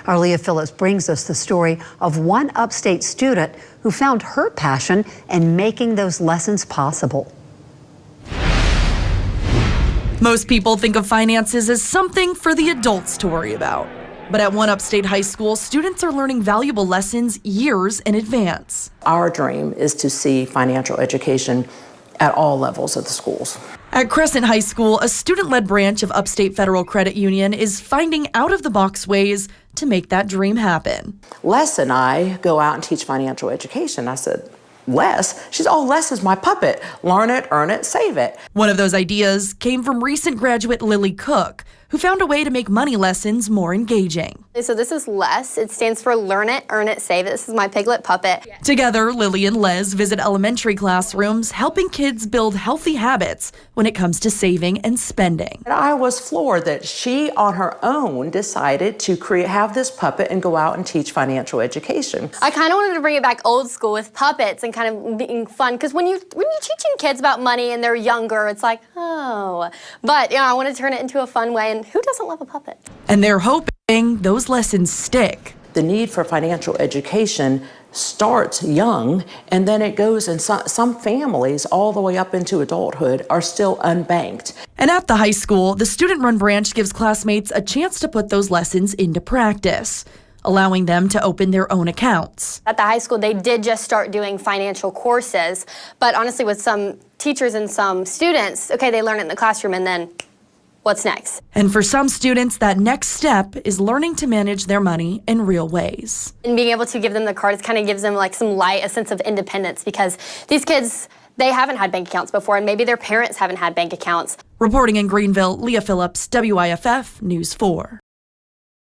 Our Leah Phillips brings us the story of one upstate student who found her passion in making those lessons possible. Most people think of finances as something for the adults to worry about. But at one upstate high school, students are learning valuable lessons years in advance. Our dream is to see financial education at all levels of the schools. At Crescent High School, a student-led branch of Upstate Federal Credit Union is finding out-of-the-box ways to make that dream happen. Les and I go out and teach financial education. I said, Les? She's, oh, Les is my puppet. Learn it, earn it, save it. One of those ideas came from recent graduate Lilly Cook, who found a way to make money lessons more engaging. So this is LES. It stands for Learn It, Earn It, Save It. This is my piglet puppet. Together, Lilly and LES visit elementary classrooms, helping kids build healthy habits when it comes to saving and spending. And I was floored that she, on her own, decided to have this puppet and go out and teach financial education. I kind of wanted to bring it back old school with puppets and kind of being fun, because when you're teaching kids about money and they're younger, it's like, oh. But I want to turn it into a fun way, and who doesn't love a puppet? And they're hoping those lessons stick. The need for financial education starts young, and then it goes in some families all the way up into adulthood are still unbanked. And at the high school, the student-run branch gives classmates a chance to put those lessons into practice, allowing them to open their own accounts. At the high school, they did just start doing financial courses, but honestly, with some teachers and some students, okay, they learn it in the classroom, and then what's next? And for some students, that next step is learning to manage their money in real ways. And being able to give them the cards kind of gives them like some light, a sense of independence, because these kids, they haven't had bank accounts before, and maybe their parents haven't had bank accounts. Reporting in Greenville, Leah Phillips, WYFF News 4.